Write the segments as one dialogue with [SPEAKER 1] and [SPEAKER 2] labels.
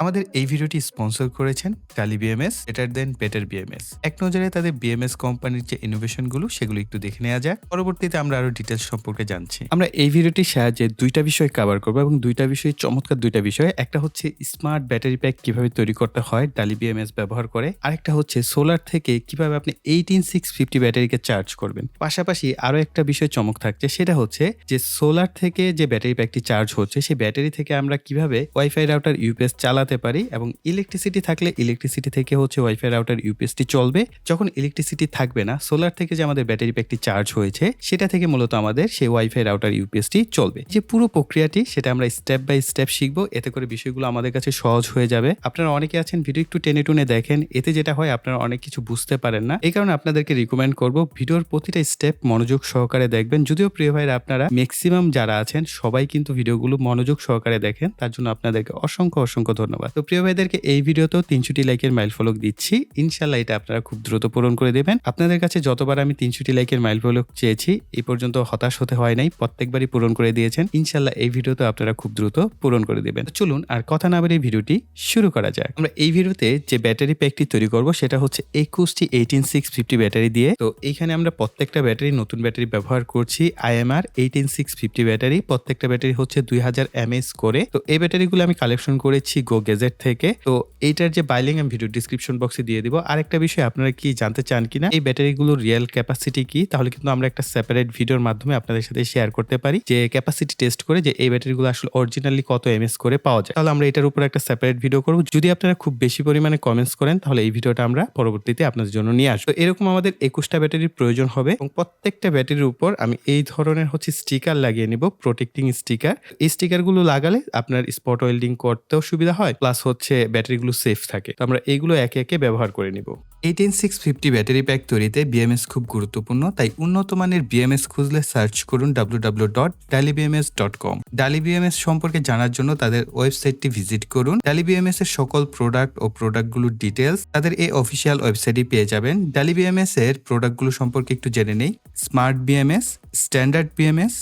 [SPEAKER 1] আমাদের এই ভিডিওটি স্পন্সর করেছেন টালি বিএমএস বেটার দেন বেটার বিএমএস। এক নজরে তাদের বিএমএস কোম্পানির যে ইনোভেশনগুলো সেগুলো একটু দেখে নেওয়া যাক। পরবর্তীতে আমরা আরো ডিটেলস সম্পর্কে জানছি। আমরা এই ভিডিওটির সাহায্যে দুইটা বিষয় কভার করবো এবং দুইটা বিষয় চমৎকার দুইটা বিষয়। একটা হচ্ছে স্মার্ট ব্যাটারি প্যাক কিভাবে তৈরি করতে হয় টালি বিএমএস ব্যবহার করে, আরেকটা হচ্ছে সোলার থেকে কিভাবে আপনি 18650 ব্যাটারিকে চার্জ করবেন। পাশাপাশি আরো একটা বিষয় চমক থাকছে, সেটা হচ্ছে যে সোলার থেকে যে ব্যাটারি প্যাকটি চার্জ হচ্ছে সেই ব্যাটারি থেকে আমরা কিভাবে ওয়াইফাই রাউটার ইউপিএস চালাতে পারি এবং ইলেকট্রিসিটি থাকলে ইলেকট্রিসিটি থেকে হচ্ছে ওয়াইফাই রাউটার ইউপিএসটি চলবে। যখন ইলেকট্রিসিটি থাকবে না, সোলার থেকে যে আমাদের ব্যাটারি প্যাকটি চার্জ হয়েছে সেটা থেকে মূলত আমাদের সেই ওয়াইফাই রাউটার ইউপিএসটি চলবে। যে পুরো প্রক্রিয়াটি সেটা আমরা স্টেপ বাই স্টেপ শিখবো, এতে করে বিষয়গুলো আমাদের কাছে সহজ হয়ে যাবে। আপনারা অনেকে আছেন ভিডিও একটু টেনে টুনে দেখেন, এতে যেটা হয় আপনারা অনেক কিছু বুঝতে পারেন না। এই কারণে আপনাদেরকে রিকমেন্ড করব ভিডিওর প্রতিটা স্টেপ মনোযোগ সহকারে দেখবেন। যদিও প্রিয় ভাইরা আপনারা ম্যাক্সিমাম যারা আছেন সবাই কিন্তু ভিডিওগুলো মনোযোগ সহকারে দেখেন, তার জন্য আপনাদেরকে অসংখ্য ধন্যবাদ। তো প্রিয় ভাইদেরকে এই ভিডিওতেও 300টি লাইকের মাইল ফলক দিচ্ছি, ইনশাল্লাহ এটা আপনারা খুব দ্রুত পূরণ করে দেবেন। আপনাদের কাছে যতবার আমি 300টি লাইকের মাইল ফলক চেয়েছি এই পর্যন্ত হতাশ হতে হয় নাই, প্রত্যেকবারই পূরণ করে দিয়েছেন। ইনশাল্লাহ এই ভিডিওতে আপনারা খুব দ্রুত পূরণ করে দেবেন। চলুন আর কথা না বাড়িয়ে ভিডিওটি শুরু করা যাক। আমরা এই ভিডিওতে যে ব্যাটারি প্যাকটি তৈরি করব সেটা হচ্ছে 21টি 18650 ব্যাটারি দিয়ে। তো এইখানে আমরা প্রত্যেকটা ব্যাটারি নতুন ব্যাটারি ব্যবহার করছি IMR 18650 ব্যাটারি। প্রত্যেকটা ব্যাটারি হচ্ছে 2000 mAh করে। তো এই ব্যাটারিগুলো আমি কালেকশন করেছি গো গ্যাজেট থেকে। তো এইটার যে বাইলিং আমি ভিডিও ডিসক্রিপশন বক্সে দিয়ে দিব। আরেকটা বিষয়, আপনারা কি জানতে চান কিনা এই ব্যাটারিগুলোর রিয়েল ক্যাপাসিটি কি, তাহলে কিন্তু আমরা একটা সেপারেট ভিডিওর মাধ্যমে আপনাদের সাথে শেয়ার করতে পারি যে ক্যাপাসিটি টেস্ট করে যে এই ব্যাটারিগুলো আসলে অরিজিনালি কত এমএস করে পাওয়া যায়। তাহলে আমরা এটার উপর একটা সেপারেট ভিডিও করব। যদি আপনারা খুব বেশি পরিমাণে কমেন্টস করেন তাহলে এই ভিডিওটা আমরা পরবর্তীতে আপনাদের জন্য নিয়ে আসবো। তো এরকম আমাদের 21টা ব্যাটারির প্রয়োজন হবে এবং প্রত্যেকটা ব্যাটারির উপর আমি এই ধরনের হচ্ছে স্টিকার লাগিয়ে নিব, প্রোটেক্টিং স্টিকার। এই স্টিকারগুলো লাগালে আপনার স্পট ওয়েল্ডিং করতেও সুবিধা হয়, প্লাস হচ্ছে ব্যাটারিগুলো সেফ থাকে। তো আমরা এইগুলো একে একে ব্যবহার করে নিব। 18650 ব্যাটারি প্যাক তৈরিতে বিএমএস খুব গুরুত্বপূর্ণ, তাই উন্নত মানের বিএমএস খুঁজলে সার্চ করুন www.dalibms.com। ডালি বিএমএস সম্পর্কে জানার জন্য তাদের ওয়েবসাইটটি ভিজিট করুন। ডালি বিএমএস এর সকল প্রোডাক্ট ও প্রোডাক্টগুলোর ডিটেলস তাদের এই অফিসিয়াল ওয়েবসাইটে পেয়ে যাবেন। ডালি বিএমএস এর প্রোডাক্টগুলো সম্পর্কে একটু জেনে নেই। Smart BMS, standard BMS,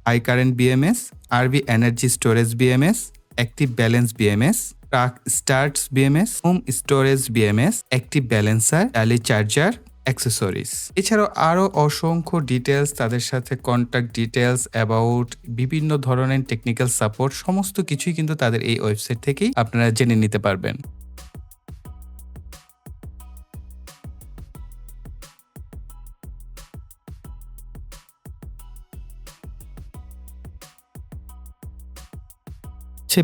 [SPEAKER 1] high current BMS, RB energy storage BMS, active balance BMS, truck starts BMS, home storage BMS, active balancer, Daly charger, accessories. এছাড়াও আরো অসংখ্য ডিটেলস, তাদের সাথে কন্ট্যাক্ট ডিটেলস, অ্যাবাউট বিভিন্ন ধরনের টেকনিক্যাল সাপোর্ট, সমস্ত কিছুই কিন্তু তাদের এই ওয়েবসাইট থেকেই আপনারা জেনে নিতে পারবেন।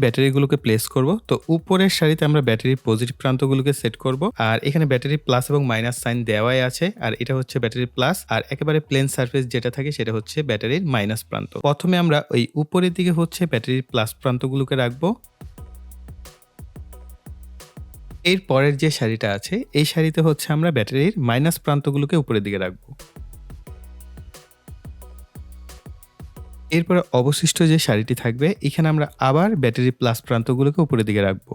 [SPEAKER 1] ব্যাটারিগুলোকে প্লেস করব। তো উপরের সারিতে আমরা ব্যাটারির পজিটিভ প্রান্তগুলোকে সেট করব, আর এখানে ব্যাটারি প্লাস এবং মাইনাস সাইন দেওয়াই আছে, আর এটা হচ্ছে ব্যাটারি প্লাস, আর একেবারে প্লেন সারফেস যেটা থাকে সেটা হচ্ছে ব্যাটারির মাইনাস প্রান্ত। প্রথমে আমরা ওই উপরের দিকে হচ্ছে ব্যাটারির প্লাস প্রান্তগুলোকে রাখবো। এর পরের যে সারিটা আছে এই সারিতে হচ্ছে আমরা ব্যাটারির মাইনাস প্রান্তগুলোকে উপরের দিকে রাখবো। এরপরে অবশিষ্ট যে সারিটি থাকবে এখানে আমরা আবার ব্যাটারি প্লাস প্রান্তগুলোকে উপরের দিকে রাখবো।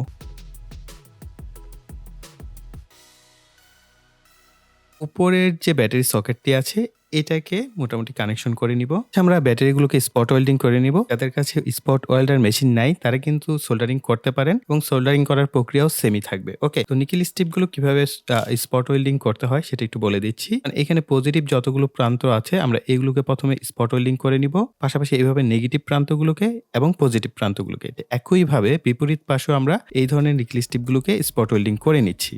[SPEAKER 1] উপরের যে ব্যাটারি সকেটটি আছে এটাকে মোটামুটি কানেকশন করে নিব। আমরা ব্যাটারিগুলোকে স্পট ওয়েল্ডিং করে নিব। যাদের কাছে স্পট ওয়েল্ডার মেশিন নাই তারা কিন্তু সোল্ডারিং করতে পারেন এবং সোল্ডারিং করার প্রক্রিয়াও সেমই থাকবে। ওকে, তো নিকেল স্ট্রিপগুলো কিভাবে স্পট ওয়েল্ডিং করতে হয় সেটা একটু বলে দিচ্ছি। এখানে পজিটিভ যতগুলো প্রান্ত আছে আমরা এগুলোকে প্রথমে স্পট ওয়েল্ডিং করে নিব, পাশাপাশি এইভাবে নেগেটিভ প্রান্তগুলোকে এবং পজিটিভ প্রান্তগুলোকে একইভাবে বিপরীত পাশেও আমরা এই ধরনের নিকেল স্ট্রিপগুলোকে স্পট ওয়েল্ডিং করে নিচ্ছি।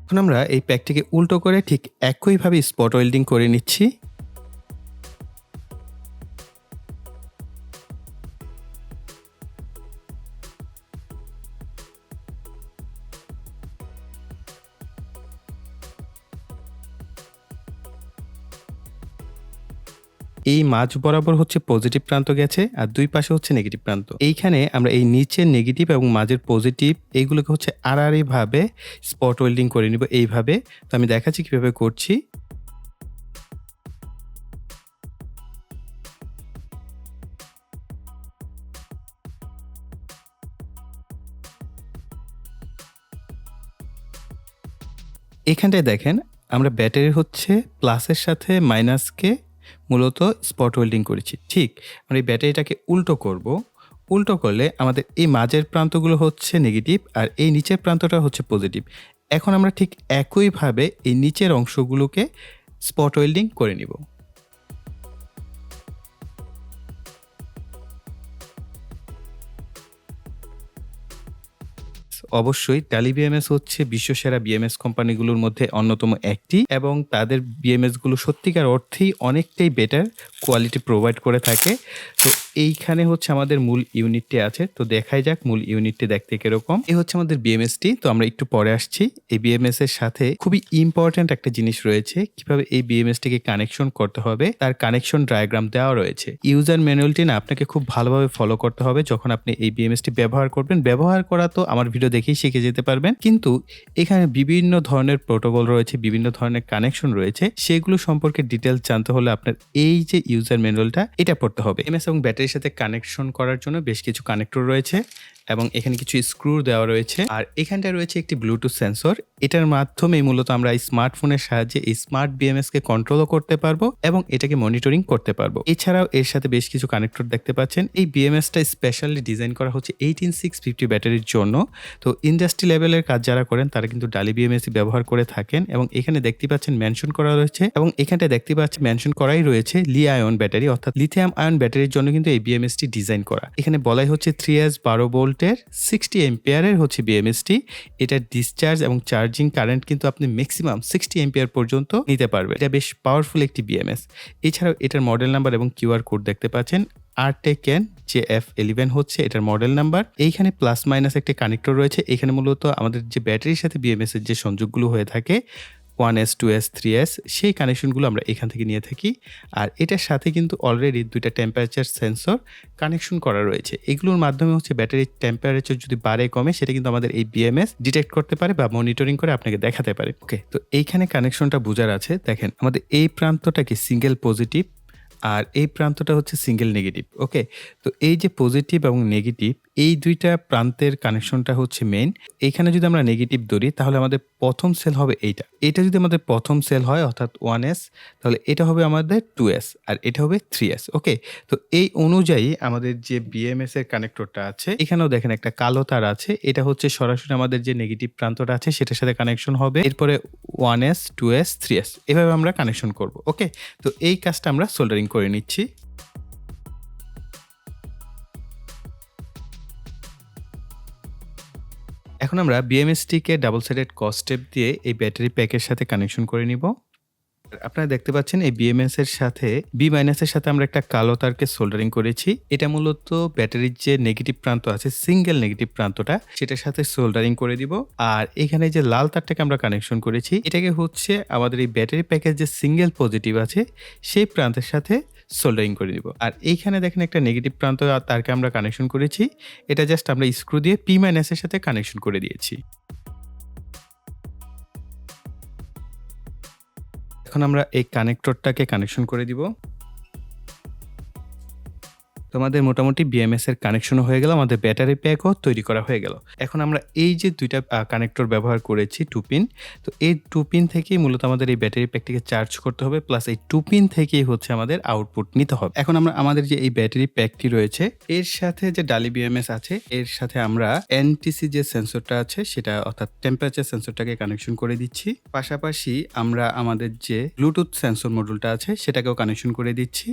[SPEAKER 1] এখন আমরা এই প্যাকটিকে উল্টো করে ঠিক একইভাবে স্পট ওয়েল্ডিং করে নিচ্ছি। এই মাঝ বরাবর হচ্ছে পজিটিভ প্রান্ত গেছে আর দুই পাশে হচ্ছে নেগেটিভ প্রান্ত। এইখানে আমরা এই নিচের নেগেটিভ এবং মাঝের পজিটিভ এইগুলোকে হচ্ছে আড়াআড়ি ভাবে স্পট ওয়েল্ডিং করে নিব এইভাবে। তো আমি দেখাচ্ছি কিভাবে করছি। এখানটায় দেখেন আমরা ব্যাটারির হচ্ছে প্লাসের সাথে মাইনাসকে মূলত স্পট ওয়েল্ডিং করেছি। ঠিক আমরা এই ব্যাটারিটাকে উল্টো করব। উল্টো করলে আমাদের এই মাঝের প্রান্তগুলো হচ্ছে নেগেটিভ আর এই নিচের প্রান্তটা হচ্ছে পজিটিভ। এখন আমরা ঠিক একইভাবে এই নিচের অংশগুলোকে স্পট ওয়েল্ডিং করে নিব। অবশ্যই ট্যালি বিএমএস হচ্ছে বিশ্বসেরা বিএমএস কোম্পানিগুলোর মধ্যে অন্যতম একটি এবং তাদের বিএমএস গুলো সত্যিকার অর্থেই অনেকটাই বেটার কোয়ালিটি প্রোভাইড করে থাকে। তো এইখানে হচ্ছে আমাদের মূল ইউনিটটি আছে। তো দেখাই যাক মূল ইউনিটটি দেখতে কিরকম। এই হচ্ছে আমাদের বিএমএসটি। তো আমরা একটু পরে আসছি। এই বিএমএস এর সাথে খুবই ইম্পর্ট্যান্ট একটা জিনিস রয়েছে। কিভাবে এই বিএমএসটিকে কানেকশন করতে হবে তার কানেকশন ডায়াগ্রাম দেওয়া রয়েছে। ইউজার ম্যানুয়ালটি না আপনাকে খুব ভালোভাবে ফলো করতে হবে যখন আপনি এই বিএমএসটি ব্যবহার করবেন। ব্যবহার করা তো আমার ভিডিও দেখেই শিখে যেতে পারবেন, কিন্তু এখানে বিভিন্ন ধরনের প্রোটোকল রয়েছে, বিভিন্ন ধরনের কানেকশন রয়েছে, সেগুলো সম্পর্কে ডিটেলস জানতে হলে আপনার এই যে ইউজার ম্যানুয়ালটা এটা পড়তে হবে। এমএস এবং ব্যাটারির সাথে কানেকশন করার জন্য বেশ কিছু কানেক্টর রয়েছে এবং এখানে কিছু স্ক্রু দেওয়া রয়েছে আর এখানটায় রয়েছে একটি ব্লুটুথ সেন্সর। এটার মাধ্যমে মূলত আমরা এই স্মার্টফোনের সাহায্যে এই স্মার্ট বিএমএস কে কন্ট্রোলও করতে পারবো এবং এটাকে মনিটরিং করতে পারবো। এছাড়াও এর সাথে বেশ কিছু কানেক্টর দেখতে পাচ্ছেন। এই বিএমএসটা স্পেশালি ডিজাইন করা হচ্ছে 18650 ব্যাটারির জন্য। তো ইন্ডাস্ট্রি লেভেলের কাজ যারা করেন তারা কিন্তু ডালি বিএমএস ব্যবহার করে থাকেন এবং এখানে দেখতে পাচ্ছেন মেনশন করা রয়েছে এবং এখানটায় দেখতে পাচ্ছেন মেনশন করাই রয়েছে লি আয়ন ব্যাটারি, অর্থাৎ লিথিয়াম আয়ন ব্যাটারির জন্য কিন্তু এই বিএমএসটি ডিজাইন করা। এখানে বলাই হচ্ছে 3S 12 ভোল্টের 60 এম্পিয়ারের হচ্ছে বিএমএসটি। এটার ডিসচার্জ এবং চার্জিং কারেন্ট কিন্তু আপনি ম্যাক্সিমাম 60 এম্পিয়ার পর্যন্ত নিতে পারবেন। এটা বেশ পাওয়ারফুল একটি বিএমএস। এছাড়াও এটার মডেল নাম্বার এবং কিউআর কোড দেখতে পাচ্ছেন। আরটেকেন JF11 হচ্ছে এটার মডেল নাম্বার। এইখানে প্লাস মাইনাস একটা কানেক্টর রয়েছে। এখানে মূলত আমাদের যে ব্যাটারির সাথে বিএমএস এর যে সংযোগগুলো হয়ে থাকে 1S 2S 3S সেই কানেকশনগুলো আমরা এখান থেকে নিয়ে থাকি। আর এটার সাথে কিন্তু অলরেডি 2টা টেম্পারেচার সেন্সর কানেকশন করা রয়েছে। এগুলোর মাধ্যমে হচ্ছে ব্যাটারির টেম্পারেচার যদি বাড়ে কমে সেটা কিন্তু আমাদের এই বিএমএস ডিটেক্ট করতে পারে বা মনিটরিং করে আপনাকে দেখাতে পারে। ওকে, তো এইখানে কানেকশনটা বোঝার আছে। দেখেন আমাদের এই প্রান্তটাকে সিঙ্গেল পজিটিভ আর এই প্রান্তটা হচ্ছে সিঙ্গেল নেগেটিভ। ওকে, তো এই যে পজিটিভ এবং নেগেটিভ এই দুইটা প্রান্তের কানেকশনটা হচ্ছে মেইন। এইখানে যদি আমরা নেগেটিভ ধরি তাহলে আমাদের প্রথম সেল হবে এইটা। এটা যদি আমাদের প্রথম সেল হয় অর্থাৎ 1S, তাহলে এটা হবে আমাদের 2S আর এটা হবে 3S। ওকে, তো এই অনুযায়ী আমাদের যে বিএমএস এর কানেক্টরটা আছে এখানেও দেখেন একটা কালো তার আছে। এটা হচ্ছে সরাসরি আমাদের যে নেগেটিভ প্রান্তটা আছে সেটার সাথে কানেকশন হবে। এরপরে 1S 2S 3S এভাবে আমরা কানেকশন করব। ওকে, তো এই কাজটা আমরা সোল্ডারিং করে নিচ্ছি। এখন আমরা বিএমএসটিকে ডাবল সাইডেড ক্রস টেপ দিয়ে এই ব্যাটারি প্যাকের সাথে কানেকশন করে নিব। আপনারা দেখতে পাচ্ছেন এই বিএমএস এর সাথে বি মাইনাস এর সাথে আমরা একটা কালো তারকে সোল্ডারিং করেছি। এটা মূলত ব্যাটারির যে নেগেটিভ প্রান্ত আছে সিঙ্গেল নেগেটিভ প্রান্তটা সেটার সাথে সোল্ডারিং করে দিব। আর এখানে যে লাল তারটাকে আমরা কানেকশন করেছি এটাকে হচ্ছে আমাদের এই ব্যাটারি প্যাকের যে সিঙ্গেল পজিটিভ আছে সেই প্রান্তের সাথে সোল্ডারিং করে দিব। আর এইখানে দেখেন একটা নেগেটিভ প্রান্ত তারকে আমরা কানেকশন করেছি। এটা জাস্ট আমরা স্ক্রু দিয়ে পি মাইনাস এর সাথে কানেকশন করে দিয়েছি। এখন আমরা এই কানেক্টরটাকে কানেকশন করে দিব। তোমাদের মোটামুটি বিএমএস এর কানেকশন হয়ে গেল, আমাদের ব্যাটারি প্যাকও তৈরি করা হয়ে গেল। এখন আমরা এই যে দুইটা কানেক্টর ব্যবহার করেছি 2 পিন, তো এই 2 পিন থেকেই মূলত আমাদের এই ব্যাটারি প্যাকটিকে চার্জ করতে হবে, প্লাস এই 2 পিন থেকেই হচ্ছে আমাদের আউটপুট নিতে হবে। এখন আমরা আমাদের যে এই ব্যাটারি প্যাকটি রয়েছে এর সাথে যে ডালি বিএমএস আছে এর সাথে আমরা এনটিসি যে সেন্সরটা আছে সেটা অর্থাৎ টেম্পারেচার সেন্সরটাকে কানেকশন করে দিচ্ছি। পাশাপাশি আমরা আমাদের যে ব্লুটুথ সেন্সর মডিউলটা আছে সেটাকেও কানেকশন করে দিচ্ছি।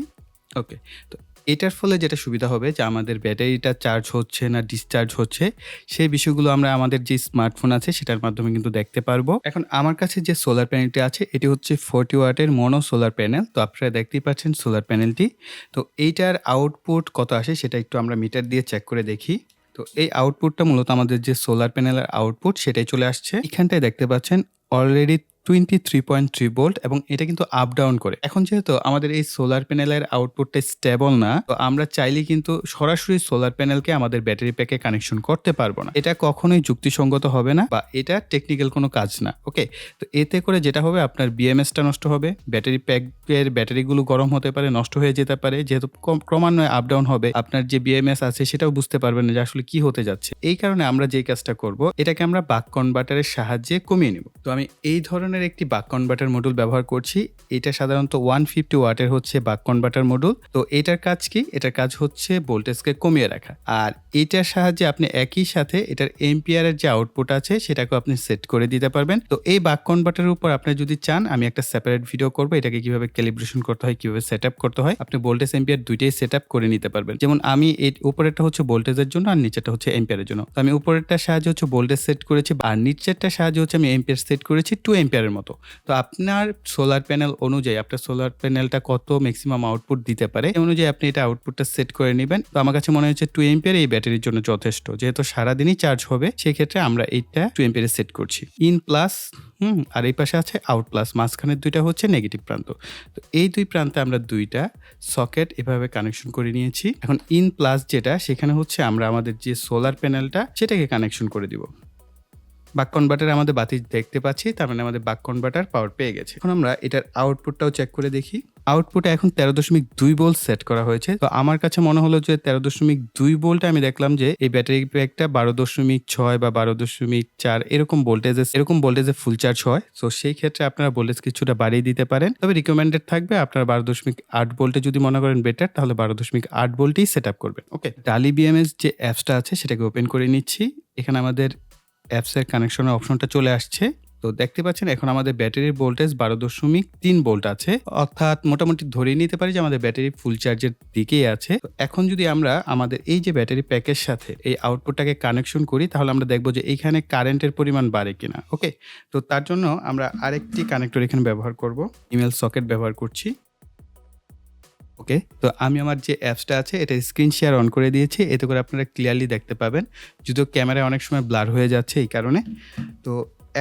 [SPEAKER 1] ওকে, তো এটার ফলে যেটা সুবিধা হবে যে আমাদের ব্যাটারিটা চার্জ হচ্ছে না ডিসচার্জ হচ্ছে সেই বিষয়গুলো আমরা আমাদের যে স্মার্টফোন আছে সেটার মাধ্যমে কিন্তু দেখতে পারবো। এখন আমার কাছে যে সোলার প্যানেলটি আছে এটি হচ্ছে 40 ওয়াটের মনো সোলার প্যানেল। তো আপনারা দেখতেই পাচ্ছেন সোলার প্যানেলটি। তো এইটার আউটপুট কত আসে সেটা একটু আমরা মিটার দিয়ে চেক করে দেখি। তো এই আউটপুটটা মূলত আমাদের যে সোলার প্যানেলের আউটপুট সেটাই চলে আসছে। এখানটায় দেখতে পাচ্ছেন অলরেডি 23.3 ভোল্ট এবং এটা কিন্তু আপ ডাউন করে। এখন যেহেতু আমাদের এই সোলার প্যানেলের আউটপুটটা স্টেবল না, তো আমরা চাইলেই কিন্তু সরাসরি সোলার প্যানেলকে আমাদের ব্যাটারি প্যাকে কানেকশন করতে পারবো না। এটা কখনোই যুক্তিসঙ্গত হবে না বা এটা টেকনিক্যাল কোনো কাজ না। ওকে? তো এতে করে যেটা হবে আপনার বিএমএসটা নষ্ট হবে, ব্যাটারি প্যাকের ব্যাটারিগুলো গরম হতে পারে, নষ্ট হয়ে যেতে পারে। যেহেতু ক্রমান্বয়ে আপ ডাউন হবে, আপনার যে বিএমএস আছে সেটাও বুঝতে পারবেন না যে আসলে কি হতে যাচ্ছে। এই কারণে আমরা যেই কাজটা করব, এটাকে আমরা বাক কনভার্টারের সাহায্যে কমিয়ে নিব। তো আমি এই ধরনের একটি বাক কনভার্টার মডুল ব্যবহার করছি। এটা সাধারণত 150 ওয়াটের হচ্ছে বাক কনভার্টার মডুল। তো এটার কাজ কি? এটার কাজ হচ্ছে ভোল্টেজকে কমিয়ে রাখা। আর এটার সাহায্যে আপনি একই সাথে এটার এম্পিয়ারের যে আউটপুট আছে সেটাকেও আপনি সেট করে দিতে পারবেন। তো এই বাক কনভার্টারের উপর আপনি যদি চান, আমি একটা সেপারেট ভিডিও করব এটাকে কিভাবে ক্যালিব্রেশন করতে হয়, কিভাবে সেটআপ করতে হয়। আপনি ভোল্টেজ এম্পিয়ার দুইটাই সেটআপ করে নিতে পারবেন। যেমন আমি এই উপরেরটা হচ্ছে ভোল্টেজের জন্য আর নিচেরটা হচ্ছে এম্পিয়ারের জন্য। তো আমি উপরেরটার সাহায্যে হচ্ছে ভোল্টেজ সেট করেছি আর নিচেরটার সাহায্যে হচ্ছে আমি এম্পিয়ার সেট করেছি 2 এম্পিয়ারের মতো। তো আপনার সোলার প্যানেল অনুযায়ী আপনার সোলার প্যানেলটা কত ম্যাক্সিমাম আউটপুট দিতে পারে এই অনুযায়ী আপনি এটা আউটপুটটা সেট করে নেবেন। তো আমার কাছে মনে হচ্ছে 2 এম্পিয়ার এই ব্যাটারির জন্য যথেষ্ট। যেহেতু সারাদিনই চার্জ হবে সেক্ষেত্রে আমরা এইটা 2 এম্পিয়ারে সেট করছি। ইন প্লাস আর এই পাশে আছে আউট প্লাস, মাঝখানের দুইটা হচ্ছে নেগেটিভ প্রান্ত। তো এই দুই প্রান্তে আমরা দুইটা সকেট এভাবে কানেকশন করে নিয়েছি। এখন ইন প্লাস যেটা, সেখানে হচ্ছে আমরা আমাদের যে সোলার প্যানেলটা সেটাকে কানেকশন করে দিব। বাক কনভার্টারে আমাদের বাতি দেখতে পাচ্ছি, তার মানে আমাদের বাক কনভার্টার পাওয়ার পেয়ে গেছে। এখন আমরা এটার আউটপুটটাও চেক করে দেখি। আউটপুটে এখন 13.2 ভোল্ট সেট করা হয়েছে। তো আমার কাছে মনে হলো যে 13.2 ভোল্টে আমি দেখলাম যে এই ব্যাটারি প্যাকটা 12.6 বা 12.4 এরকম ভোল্টেজে ফুল চার্জ হয়। তো সেই ক্ষেত্রে আপনারা ভোল্টেজ কিছুটা বাড়িয়ে দিতে পারেন। তবে রিকমেন্ডেড থাকবে আপনারা 12.8 ভোল্টে যদি মনে করেন বেটার, তাহলে 12.8 ভোল্টেই সেট আপ করবেন। ওকে, ডালি বিএমএস যে অ্যাপসটা আছে সেটাকে ওপেন করে নিচ্ছি। এখানে আমাদের অ্যাপসের কানেকশনের অপশনটা চলে আসছে। তো দেখতে পাচ্ছেন এখন আমাদের ব্যাটারির ভোল্টেজ 12.3 ভোল্ট আছে, অর্থাৎ মোটামুটি ধরেই নিতে পারি যে আমাদের ব্যাটারি ফুল চার্জের দিকেই আছে। তো এখন যদি আমরা আমাদের এই যে ব্যাটারি প্যাকের সাথে এই আউটপুটটাকে কানেকশন করি, তাহলে আমরা দেখব যে এইখানে কারেন্টের পরিমাণ বাড়ে কিনা। ওকে, তো তার জন্য আমরা আরেকটি কানেক্টর এখানে ব্যবহার করব, ইমেল সকেট ব্যবহার করছি। ওকে, তো আমি আমার যে অ্যাপসটা আছে এটা স্ক্রিন শেয়ার অন করে দিয়েছি, এতে করে আপনারা ক্লিয়ারলি দেখতে পাবেন। যদিও ক্যামেরায় অনেক সময় ব্লার হয়ে যাচ্ছে এই কারণে। তো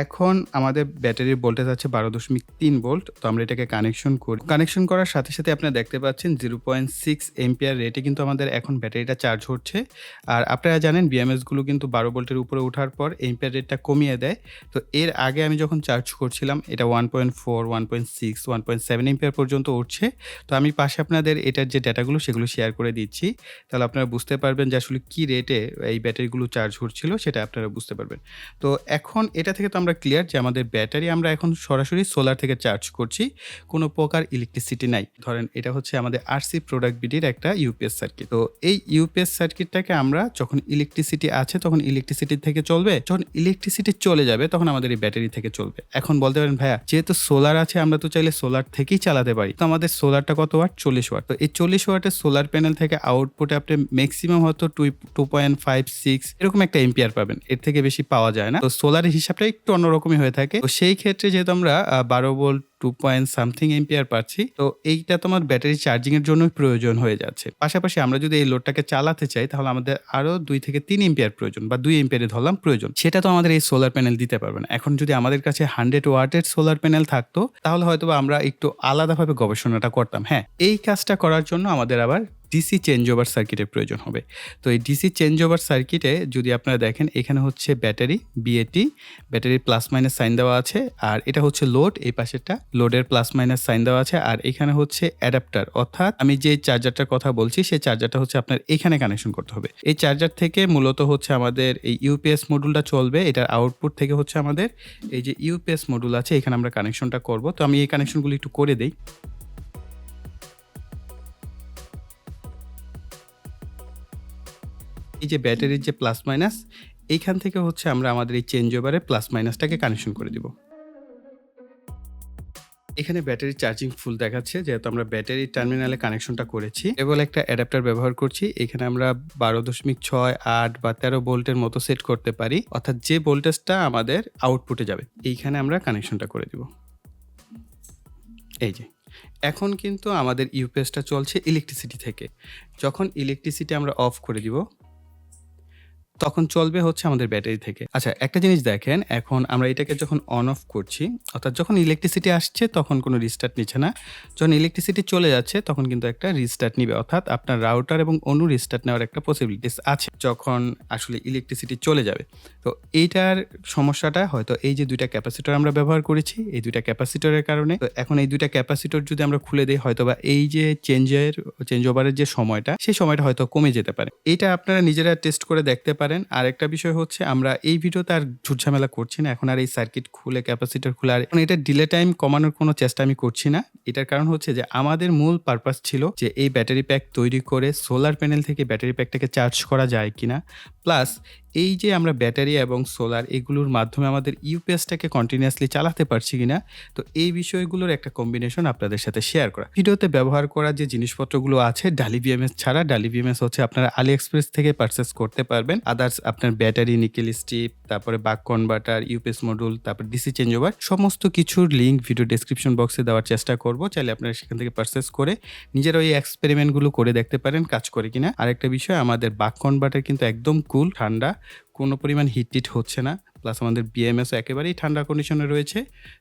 [SPEAKER 1] এখন আমাদের ব্যাটারির ভোল্টেজ আছে 12.3 ভোল্ট। তো আমরা এটাকে কানেকশন করি। কানেকশন করার সাথে সাথে আপনারা দেখতে পাচ্ছেন 0.6 এম্পিয়ার রেটে কিন্তু আমাদের এখন ব্যাটারিটা চার্জ হচ্ছে। আর আপনারা জানেন বিএমএস গুলো কিন্তু 12 ভোল্টের উপরে ওঠার পর এম্পিয়ার রেটটা কমিয়ে দেয়। তো এর আগে আমি যখন চার্জ করছিলাম এটা 1.4, 1.6, 1.7 এম্পিয়ার পর্যন্ত উঠছে। তো আমি পাশে আপনাদের এটার যে ডেটাগুলো সেগুলো শেয়ার করে দিচ্ছি। তাহলে আপনারা বুঝতে পারবেন যে আসলে কি রেটে এই ব্যাটারিগুলো চার্জ হচ্ছিল, সেটা আপনারা বুঝতে পারবেন। তো এখন এটা থেকে তো আমরা ক্লিয়ার যে আমাদের ব্যাটারি আমরা এখন সরাসরি সোলার থেকে চার্জ করছি, কোনো প্রকার ইলেকট্রিসিটি নাই। ধরেন এটা হচ্ছে আমাদের আরসি প্রোডাক্ট বিডির একটা ইউপিএস সার্কিট। তো এই ইউপিএস সার্কিটটাকে আমরা যখন ইলেকট্রিসিটি আছে তখন ইলেকট্রিসিটি থেকে চলবে, যখন ইলেকট্রিসিটি চলে যাবে তখন আমাদের এই ব্যাটারি থেকে চলবে। এখন বলতে পারেন ভাইয়া যেহেতু সোলার আছে আমরা তো চাইলে সোলার থেকেই চালাতে পারি। তো আমাদের সোলারটা কত ওয়াট? 40 ওয়াট। তো এই 40 ওয়াটের সোলার প্যানেল থেকে আউটপুটে আপনি ম্যাক্সিমাম হয়তো 2.56 এরকম একটা এম্পিয়ার পাবেন, এর থেকে বেশি পাওয়া যায় না। তো সোলারের হিসাবটা একটু অন্যরকমই হয়ে থাকে। তো সেই ক্ষেত্রে যেহেতু আমরা 12 ভোল্ট 2 পয়েন্ট সামথিং এম্পিয়ার পাচ্ছি, তো এইটা তোমার ব্যাটারি চার্জিং এর জন্য প্রয়োজন হয়ে যাচ্ছে। পাশাপাশি আমরা যদি এই লোডটাকে চালাতে চাই তাহলে আমাদের আরো 2 থেকে 3 এম্পিয়ার প্রয়োজন বা 2 এম্পিয়ারে ধরলাম প্রয়োজন। সেটা তো আমাদের এই সোলার প্যানেল দিতে পারবে না। এখন যদি আমাদের কাছে 100 ওয়াটের সোলার প্যানেল থাকতো তাহলে হয়তোবা আমরা একটু আলাদাভাবে গবেষণাটা করতাম। হ্যাঁ, এই কাজটা করার জন্য আমাদের আবার ডিসি চেঞ্জ ওভার সার্কিটের প্রয়োজন হবে। তো এই ডিসি চেঞ্জ ওভার সার্কিটে যদি আপনারা দেখেন এখানে হচ্ছে ব্যাটারি বিএটি, ব্যাটারির প্লাস মাইনাস সাইন দেওয়া আছে, আর এটা হচ্ছে লোড, এই পাশেরটা লোডের প্লাস মাইনাস সাইন দেওয়া আছে, আর এখানে হচ্ছে অ্যাডাপ্টার, অর্থাৎ আমি যে চার্জারটার কথা বলছি সেই চার্জারটা হচ্ছে আপনার এখানে কানেকশন করতে হবে। এই চার্জার থেকে মূলত হচ্ছে আমাদের এই ইউপিএস মডুলটা চলবে, এটার আউটপুট থেকে হচ্ছে আমাদের এই যে ইউপিএস মডুল আছে এখানে আমরা কানেকশনটা করব। তো আমি এই কানেকশনগুলো একটু করে দেই। এই যে ব্যাটারির যে প্লাস মাইনাস, এইখান থেকে হচ্ছে আমরা আমাদের এই চেঞ্জ ওভারে প্লাস মাইনাসটাকে কানেকশন করে দিব। এখানে ব্যাটারি চার্জিং ফুল দেখাচ্ছে, যেহেতু আমরা ব্যাটারি টার্মিনালে কানেকশনটা করেছি। কেবল একটা অ্যাডাপ্টার ব্যবহার করছি। এখানে আমরা 12.6, 8 বা 13 ভোল্টের মতো সেট করতে পারি, অর্থাৎ যে ভোল্টেজটা আমাদের আউটপুটে যাবে এইখানে আমরা কানেকশনটা করে দিব। এই যে এখন কিন্তু আমাদের ইউপিএসটা চলছে ইলেকট্রিসিটি থেকে। যখন ইলেকট্রিসিটি আমরা অফ করে দিব তখন চলবে হচ্ছে আমাদের ব্যাটারি থেকে। আচ্ছা, একটা জিনিস দেখেন, এখন আমরা এটাকে যখন অন অফ করছি, অর্থাৎ যখন ইলেকট্রিসিটি আসছে তখন কোনো রিস্টার্ট নিচ্ছে না। যখন ইলেকট্রিসিটি চলে যাচ্ছে তখন কিন্তু একটা রিস্টার্ট নিবে। অর্থাৎ আপনার রাউটার এবং অণু রিস্টার্ট নেওয়ার একটা পসিবিলিটিস আছে যখন আসলে ইলেকট্রিসিটি চলে যাবে। তো এইটার সমস্যাটা হয়তো এই যে ২ টা ক্যাপাসিটর আমরা ব্যবহার করেছি, এই ২ টা ক্যাপাসিটরের কারণে। তো এখন এই ২ টা ক্যাপাসিটর যদি আমরা খুলে দেই, হয়তোবা এই যে চেঞ্জ ওভারের যে সময়টা, সেই সময়টা হয়তো কমে যেতে পারে। এইটা আপনারা নিজেরা টেস্ট করে দেখতে পারেন। আরেকটা বিষয় হচ্ছে, আমরা এই ভিডিওতে আর ঝুট-ঝামেলা করছি না। এখন আর এই সার্কিট খুলে, ক্যাপাসিটর খুলে আর এখন এটার ডিলে টাইম কমানোর কোনো চেষ্টা আমি করছি না। এটার কারণ হচ্ছে যে আমাদের মূল পারপাস ছিল যে এই ব্যাটারি প্যাক তৈরি করে সোলার প্যানেল থেকে ব্যাটারি প্যাকটাকে চার্জ করা যায় কিনা। প্লাস এই যে আমরা ব্যাটারি এবং সোলার এগুলোর মাধ্যমে আমাদের ইউপিএসটাকে কন্টিনিউয়াসলি চালাতে পারছি কিনা। তো এই বিষয়গুলোর একটা কম্বিনেশন আপনাদের সাথে শেয়ার করা। ভিডিওতে ব্যবহার করা যে জিনিসপত্রগুলো আছে ডালি বিএমএস ছাড়া, ডালি বিএমএস হচ্ছে আপনারা আলিএক্সপ্রেস থেকে পারচেস করতে পারবেন। আদার্স আপনার ব্যাটারি, নিকেল স্ট্রিপ, তারপরে বাক কনভার্টার, ইউপিএস মডিউল, তারপর ডিসি চেঞ্জ ওভার সমস্ত কিছুর লিঙ্ক ভিডিও ডেসক্রিপশন বক্সে দেওয়ার চেষ্টা করব। চাইলে আপনারা সেখান থেকে পারচেস করে নিজেরা ওই এক্সপেরিমেন্টগুলো করে দেখতে পারেন কাজ করে কিনা। আরেকটা বিষয়, আমাদের বাক কনভার্টার কিন্তু একদম কুল, ঠান্ডা, কোনো পরিমাণ হিট হচ্ছে না। প্লাস আমাদের বিএমএসও একেবারেই ঠান্ডা কন্ডিশনে রয়েছে।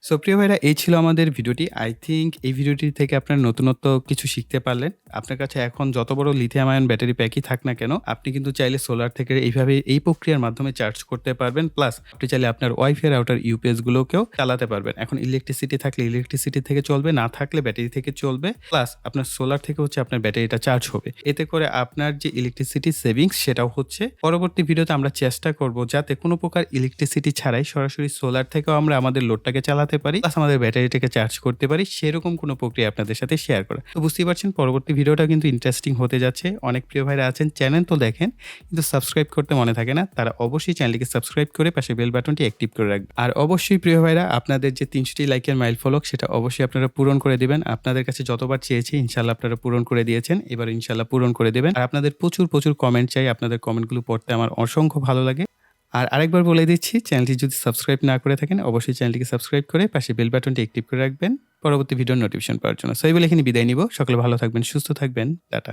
[SPEAKER 1] সো প্রিয় ভাইরা, এই ছিল আমাদের ভিডিওটি। আই থিংক এই ভিডিওটি থেকে আপনারা নতুনত্ব কিছু শিখতে পারলেন। আপনার কাছে এখন যত বড় লিথিয়াম আয়ন ব্যাটারি প্যাকই থাক না কেন, আপনি কিন্তু চাইলে সোলার থেকে এইভাবে এই প্রক্রিয়ার মাধ্যমে চার্জ করতে পারবেন। প্লাস আপনি চাইলে আপনার ওয়াইফাই রাউটার ইউপিএস গুলোকেও চালাতে পারবেন। এখন ইলেকট্রিসিটি থাকলে ইলেকট্রিসিটি থেকে চলবে, না থাকলে ব্যাটারি থেকে চলবে। প্লাস আপনার সোলার থেকে হচ্ছে আপনার ব্যাটারিটা চার্জ হবে। এতে করে আপনার যে ইলেকট্রিসিটি সেভিংস সেটাও হচ্ছে। পরবর্তী ভিডিওতে আমরা চেষ্টা করব যাতে কোনো প্রকার ইলেকট্রিসিটি ছাড়াই সরাসরি সোলার থেকেও আমরা আমাদের লোডটাকে চালাতে পারি, প্লাস আমাদের ব্যাটারিটাকে চার্জ করতে পারি, সেরকম কোনো প্রক্রিয়া আপনাদের সাথে শেয়ার করা। তো বুঝতেই পারছেন পরবর্তী ভিডিওটা কিন্তু ইন্টারেস্টিং হতে যাচ্ছে। অনেক প্রিয় ভাইরা আছেন চ্যানেল তো দেখেন কিন্তু সাবস্ক্রাইব করতে মনে থাকে না, তারা অবশ্যই চ্যানেলটিকে সাবস্ক্রাইব করে পাশে বেল বাটনটি অ্যাক্টিভ করে রাখবেন। আর অবশ্যই প্রিয় ভাইরা, আপনাদের যে ৩০০টি লাইকের মাইল ফলক সেটা অবশ্যই আপনারা পূরণ করে দিবেন। আপনাদের কাছে যতবার চেয়েছি ইনশাআল্লাহ আপনারা পূরণ করে দিয়েছেন, এবার ইনশাআল্লাহ পূরণ করে দেবেন। আর আপনাদের প্রচুর কমেন্ট চাই, আপনাদের কমেন্টগুলো পড়তে আমার অসংখ্য ভালো লাগে। আর আরেকবার বলে দিচ্ছি, চ্যানেলটি যদি সাবস্ক্রাইব না করে থাকেন অবশ্যই চ্যানেলটিকে সাবস্ক্রাইব করে পাশে বেল বাটনটি অ্যাক্টিভ করে রাখবেন পরবর্তী ভিডিওর নোটিফিকেশন পাওয়ার জন্য। সো এই বলে এখানে বিদায় নিব। সকলে ভালো থাকবেন, সুস্থ থাকবেন। টাটা।